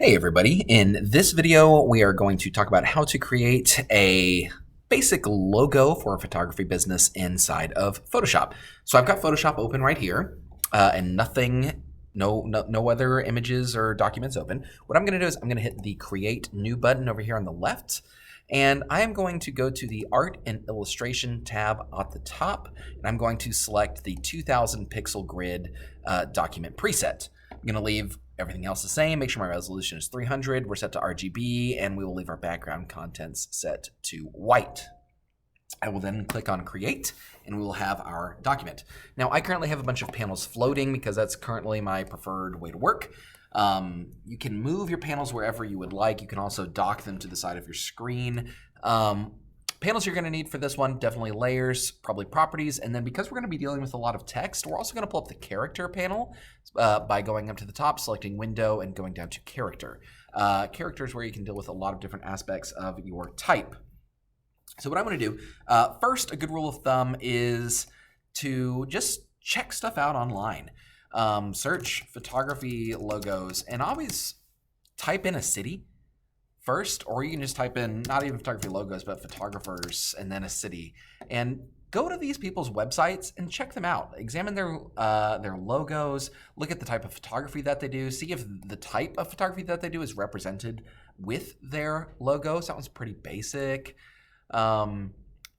Hey everybody, in this video we are going to talk about how to create a basic logo for a photography business inside of Photoshop. So I've got Photoshop open right here and no other images or documents open. What I'm going to do is I'm going to hit the Create New button over here on the left, and I am going to go to the Art and Illustration tab at the top, and I'm going to select the 2000 pixel grid document preset. I'm going to leave everything else the same. Make sure my resolution is 300. We're set to RGB, and we will leave our background contents set to white. I will then click on Create, and we will have our document. Now, I currently have a bunch of panels floating because that's currently my preferred way to work. You can move your panels wherever you would like. You can also dock them to the side of your screen. Panels you're going to need for this one, definitely layers, probably properties, and then because we're going to be dealing with a lot of text, we're also going to pull up the character panel by going up to the top, selecting window, and going down to character. Character is where you can deal with a lot of different aspects of your type. So what I'm going to do, first, a good rule of thumb is to just check stuff out online. Search photography logos and always type in a city first, or you can just type in not even photography logos, but photographers and then a city, and go to these people's websites and check them out. Examine their logos, look at the type of photography that they do, see if the type of photography that they do is represented with their logos. That one's pretty basic. But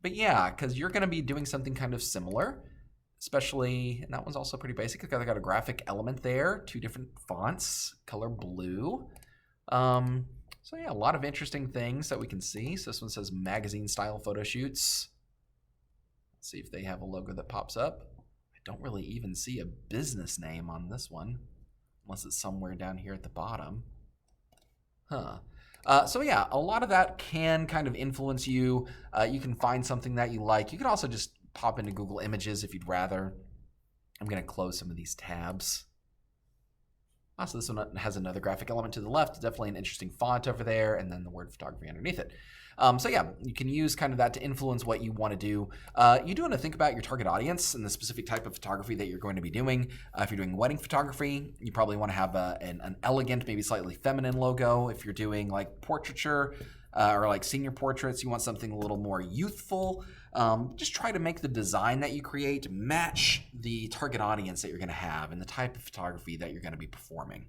yeah, because you're going to be doing something kind of similar, especially, and that one's also pretty basic. They got a graphic element there, 2 different fonts, color blue. So yeah, a lot of interesting things that we can see. So this one says magazine style photo shoots. Let's see if they have a logo that pops up. I don't really even see a business name on this one, unless it's somewhere down here at the bottom. So yeah, a lot of that can kind of influence you. You can find something that you like. You can also just pop into Google Images if you'd rather. I'm going to close some of these tabs. So this one has another graphic element to the left, definitely an interesting font over there, and then the word photography underneath it. So yeah, you can use kind of that to influence what you want to do. You do want to think about your target audience and the specific type of photography that you're going to be doing. If you're doing wedding photography, you probably want to have an elegant, maybe slightly feminine logo. If you're doing like portraiture or like senior portraits, you want something a little more youthful. Just try to make the design that you create match the target audience that you're going to have and the type of photography that you're going to be performing.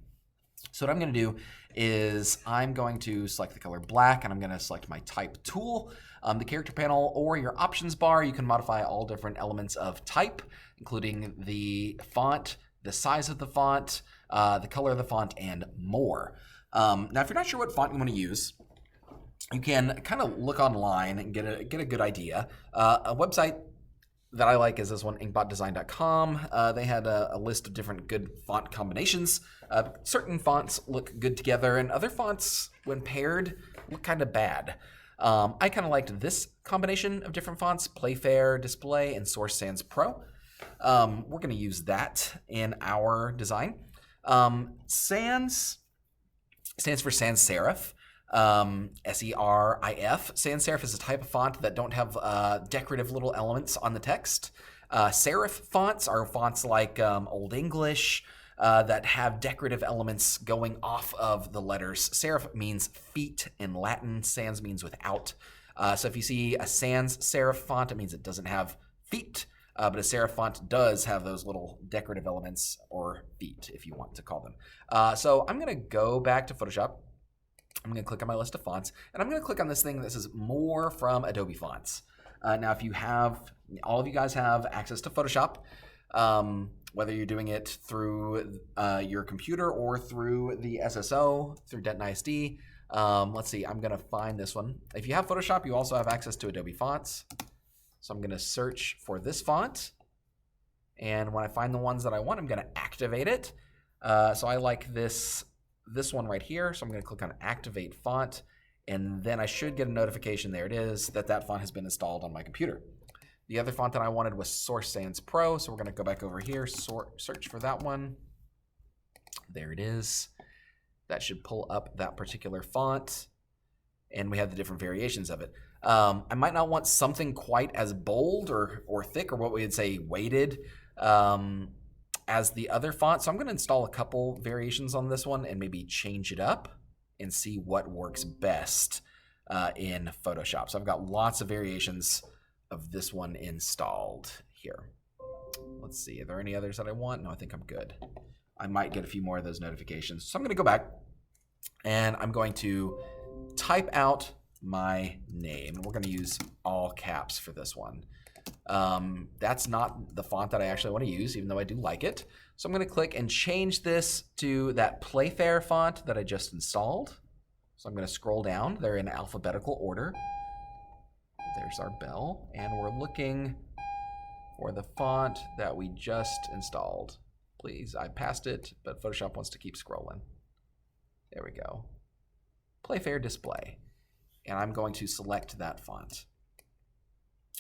So what I'm going to do is I'm going to select the color black, and I'm going to select my type tool. The character panel or your options bar, you can modify all different elements of type, including the font, the size of the font, the color of the font, and more. Now, if you're not sure what font you want to use, you can kind of look online and get a good idea. A website that I like is this one, inkbotdesign.com. They had a list of different good font combinations. Certain fonts look good together, and other fonts, when paired, look kind of bad. I kind of liked this combination of different fonts, Playfair, Display, and Source Sans Pro. We're going to use that in our design. Sans stands for sans serif. SERIF. Sans serif is a type of font that don't have decorative little elements on the text. Serif fonts are fonts like Old English that have decorative elements going off of the letters. Serif means feet in Latin. Sans means without. So if you see a sans serif font, it means it doesn't have feet. But a serif font does have those little decorative elements, or feet if you want to call them. So I'm going to go back to Photoshop. I'm going to click on my list of fonts, and I'm going to click on this thing that says More from Adobe Fonts. Now, if you have, all of you guys have access to Photoshop, whether you're doing it through your computer or through the SSO, through Denton ISD. Let's see, I'm going to find this one. If you have Photoshop, you also have access to Adobe Fonts. So I'm going to search for this font, and when I find the ones that I want, I'm going to activate it. So I like this one right here, so I'm going to click on Activate Font, and then I should get a notification, there it is, that font has been installed on my computer. The other font that I wanted was Source Sans Pro, so we're going to go back over here, search for that one. There it is. That should pull up that particular font, and we have the different variations of it. I might not want something quite as bold or thick, or what we would say weighted, as the other font. So I'm going to install a couple variations on this one and maybe change it up. and see what works best in Photoshop. So I've got lots of variations of this one installed here. Let's see, are there any others that I want? No, I think I'm good. I might get a few more of those notifications. So I'm going to go back and I'm going to type out my name. We're going to use all caps for this one. That's not the font that I actually want to use, even though I do like it. So I'm going to click and change this to that Playfair font that I just installed. So I'm going to scroll down. They're in alphabetical order. There's our bell. And we're looking for the font that we just installed. Please, I passed it, but Photoshop wants to keep scrolling. There we go. Playfair Display. And I'm going to select that font.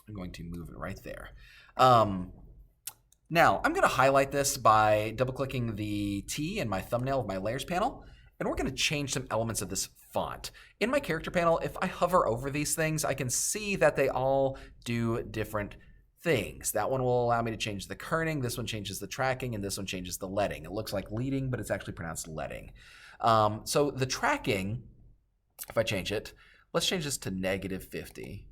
I'm going to move it right there. Now, I'm going to highlight this by double-clicking the T in my thumbnail of my Layers panel, and we're going to change some elements of this font. In my Character panel, if I hover over these things, I can see that they all do different things. That one will allow me to change the kerning, this one changes the tracking, and this one changes the leading. It looks like leading, but it's actually pronounced leading. So the tracking, if I change it, let's change this to -50.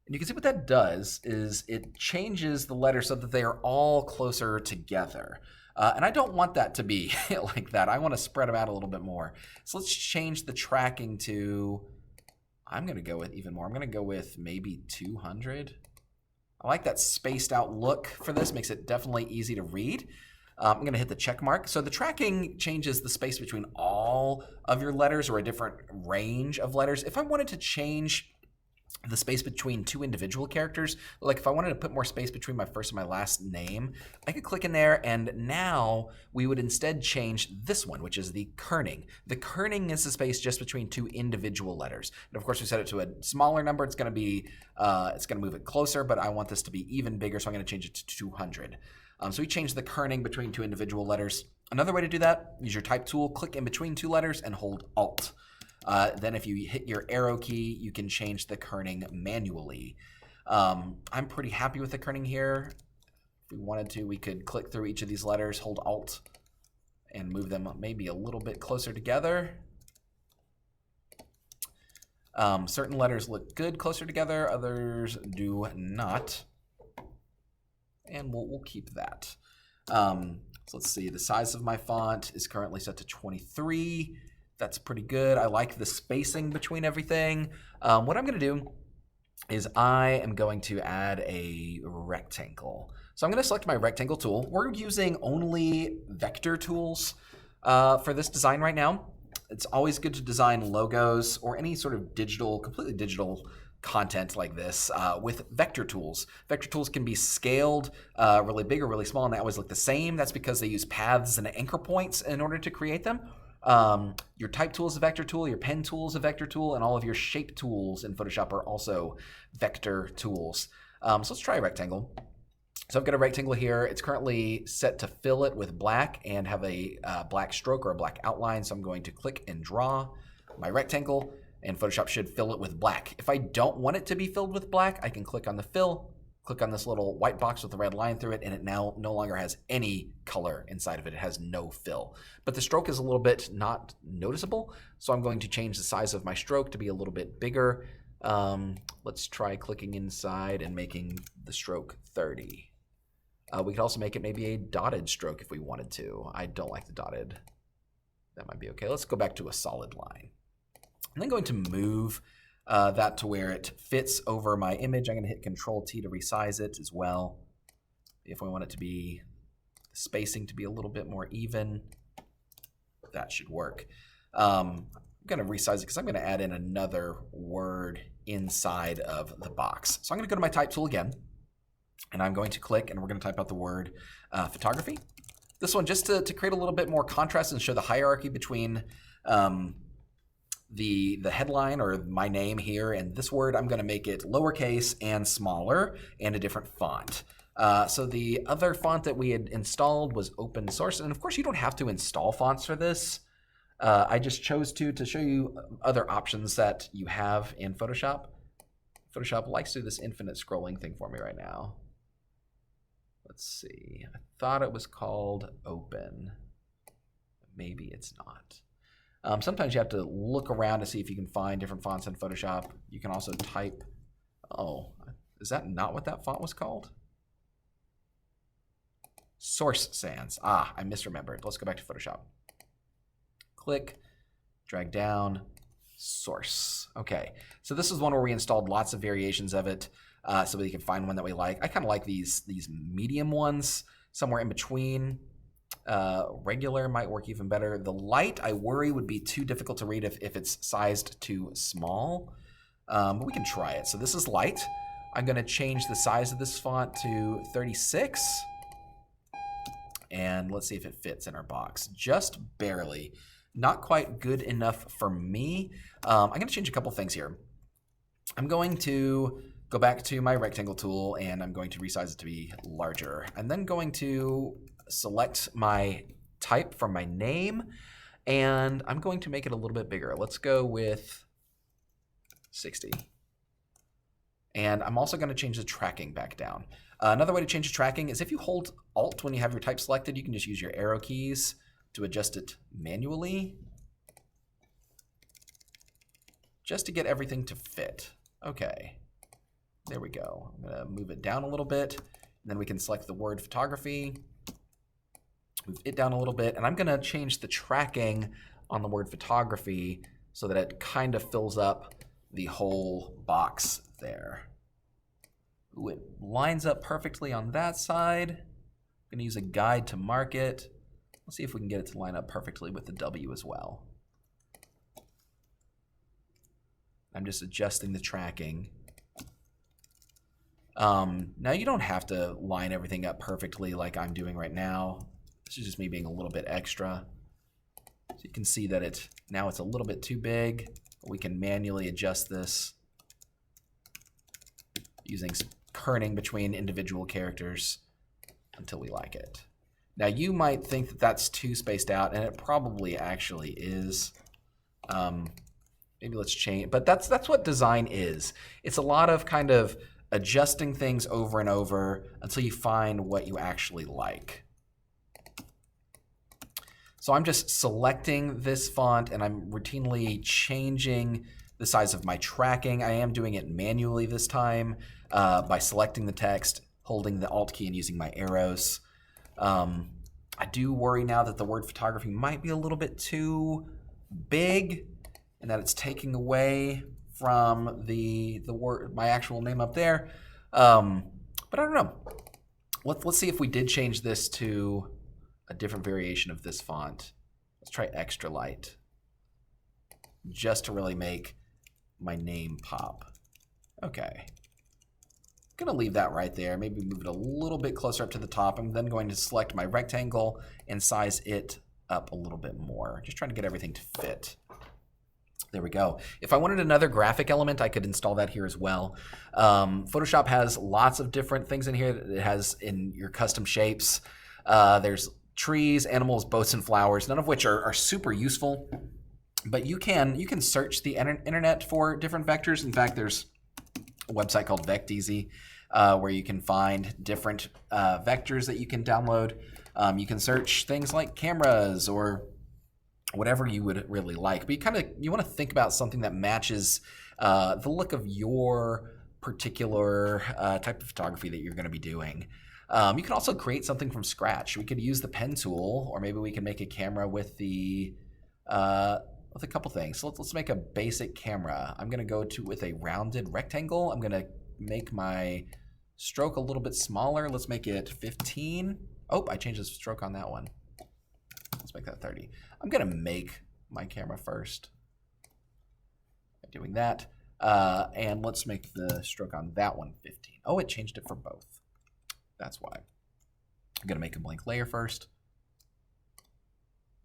And you can see what that does is it changes the letters so that they are all closer together. And I don't want that to be like that. I want to spread them out a little bit more. So let's change the tracking to, I'm going to go with even more. I'm going to go with maybe 200. I like that spaced out look for this. Makes it definitely easy to read. I'm going to hit the check mark. So the tracking changes the space between all of your letters or a different range of letters. If I wanted to change the space between two individual characters, like if I wanted to put more space between my first and my last name, I could click in there, and now we would instead change this one, which is the kerning. The kerning is the space just between two individual letters. And of course, we set it to a smaller number. It's going to be, it's going to move it closer, but I want this to be even bigger, so I'm going to change it to 200. So we change the kerning between two individual letters. Another way to do that, use your type tool, click in between two letters, and hold Alt. Then if you hit your arrow key, you can change the kerning manually. I'm pretty happy with the kerning here. If we wanted to, we could click through each of these letters, hold Alt, and move them maybe a little bit closer together. Certain letters look good closer together, others do not. And we'll keep that. So let's see, the size of my font is currently set to 23. That's pretty good. I like the spacing between everything. What I'm going to do is I am going to add a rectangle. So I'm going to select my rectangle tool. We're using only vector tools for this design right now. It's always good to design logos or any sort of digital, completely digital content like this with vector tools. Vector tools can be scaled really big or really small, and they always look the same. That's because they use paths and anchor points in order to create them. Your type tool is a vector tool, your pen tool is a vector tool, and all of your shape tools in Photoshop are also vector tools. So let's try a rectangle. So I've got a rectangle here. It's currently set to fill it with black and have a black stroke or a black outline. So I'm going to click and draw my rectangle, and Photoshop should fill it with black. If I don't want it to be filled with black, I can click on the fill, click on this little white box with a red line through it, and it now no longer has any color inside of it. It has no fill. But the stroke is a little bit not noticeable, so I'm going to change the size of my stroke to be a little bit bigger. Let's try clicking inside and making the stroke 30. We could also make it maybe a dotted stroke if we wanted to. I don't like the dotted. That might be okay. Let's go back to a solid line. I'm then going to move that to where it fits over my image. I'm going to hit Control-T to resize it as well. If we want it to be, the spacing to be a little bit more even, that should work. I'm going to resize it because I'm going to add in another word inside of the box. So I'm going to go to my type tool again, and I'm going to click, and we're going to type out the word photography. This one, just to create a little bit more contrast and show the hierarchy between the headline or my name here and this word, I'm going to make it lowercase and smaller and a different font. So the other font that we had installed was open source, and of course you don't have to install fonts for this. I just chose to show you other options that you have in Photoshop. Photoshop likes to do this infinite scrolling thing for me right now. Let's see, I thought it was called open. Maybe it's not. Sometimes you have to look around to see if you can find different fonts in Photoshop. You can also type, oh, is that not what that font was called? Source Sans. Ah, I misremembered. Let's go back to Photoshop. Click, drag down, source. Okay, so this is one where we installed lots of variations of it so we can find one that we like. I kind of like these medium ones, somewhere in between. Regular might work even better. The light, I worry, would be too difficult to read if it's sized too small. But we can try it. So this is light. I'm going to change the size of this font to 36. And let's see if it fits in our box. Just barely. Not quite good enough for me. I'm going to change a couple things here. I'm going to go back to my rectangle tool and I'm going to resize it to be larger. I'm then going to select my type from my name and I'm going to make it a little bit bigger. Let's go with 60. And I'm also going to change the tracking back down. Another way to change the tracking is if you hold Alt when you have your type selected, you can just use your arrow keys to adjust it manually, just to get everything to fit. Okay, there we go. I'm gonna move it down a little bit, and then we can select the word photography, move it down a little bit, and I'm gonna change the tracking on the word photography so that it kind of fills up the whole box there. Ooh, it lines up perfectly on that side. I'm gonna use a guide to mark it. Let's see if we can get it to line up perfectly with the W as well. I'm just adjusting the tracking. Now you don't have to line everything up perfectly like I'm doing right now. This is just me being a little bit extra. So you can see that now it's a little bit too big. We can manually adjust this using kerning between individual characters until we like it. Now you might think that that's too spaced out, and it probably actually is. Maybe let's change, but that's what design is. It's a lot of kind of adjusting things over and over until you find what you actually like. So I'm just selecting this font and I'm routinely changing the size of my tracking. I am doing it manually this time by selecting the text, holding the Alt key and using my arrows. I do worry now that the word photography might be a little bit too big and that it's taking away from the word, my actual name up there. But I don't know. Let's see if we did change this to a different variation of this font. Let's try extra light, just to really make my name pop. Okay. Gonna leave that right there. Maybe move it a little bit closer up to the top. I'm then going to select my rectangle and size it up a little bit more. Just trying to get everything to fit. There we go. If I wanted another graphic element, I could install that here as well. Photoshop has lots of different things in here that it has in your custom shapes. There's trees, animals, boats, and flowers, none of which are super useful. But you can search the internet for different vectors. In fact, there's a website called VectEasy where you can find different vectors that you can download. You can search things like cameras or whatever you would really like. But you want to think about something that matches the look of your particular type of photography that you're going to be doing. You can also create something from scratch. We could use the pen tool, or maybe we can make a camera with with a couple things. So let's make a basic camera. I'm going to go with a rounded rectangle. I'm going to make my stroke a little bit smaller. Let's make it 15. Oh, I changed the stroke on that one. Let's make that 30. I'm going to make my camera first by doing that. And let's make the stroke on that one 15. Oh, it changed it for both. That's why. I'm going to make a blank layer first,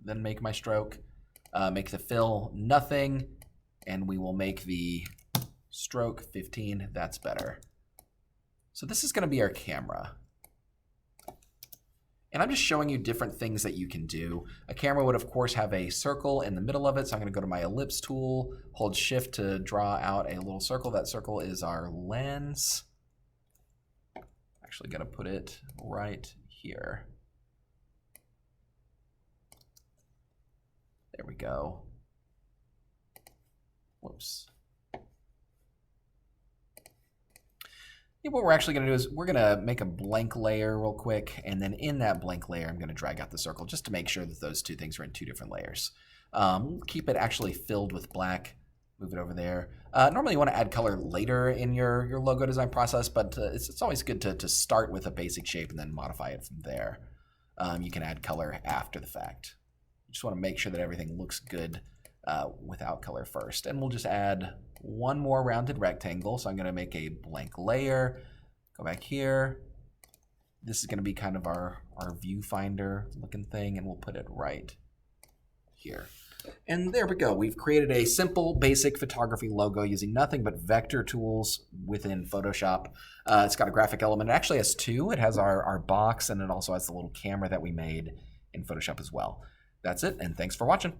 then make my stroke. Make the fill nothing, and we will make the stroke 15. That's better. So this is going to be our camera. And I'm just showing you different things that you can do. A camera would, of course, have a circle in the middle of it. So I'm going to go to my ellipse tool, hold shift to draw out a little circle. That circle is our lens. Actually, going to put it right here. There we go. Whoops. What we're actually going to do is we're going to make a blank layer real quick, and then in that blank layer, I'm going to drag out the circle just to make sure that those two things are in two different layers. Keep it actually filled with black. Move it over there. Normally you want to add color later in your logo design process, but it's always good to start with a basic shape and then modify it from there. You can add color after the fact. You just want to make sure that everything looks good without color first. And we'll just add one more rounded rectangle. So I'm going to make a blank layer. Go back here. This is going to be kind of our viewfinder looking thing, and we'll put it right here. And there we go. We've created a simple, basic photography logo using nothing but vector tools within Photoshop. It's got a graphic element. It actually has two. It has our box, and it also has the little camera that we made in Photoshop as well. That's it, and thanks for watching.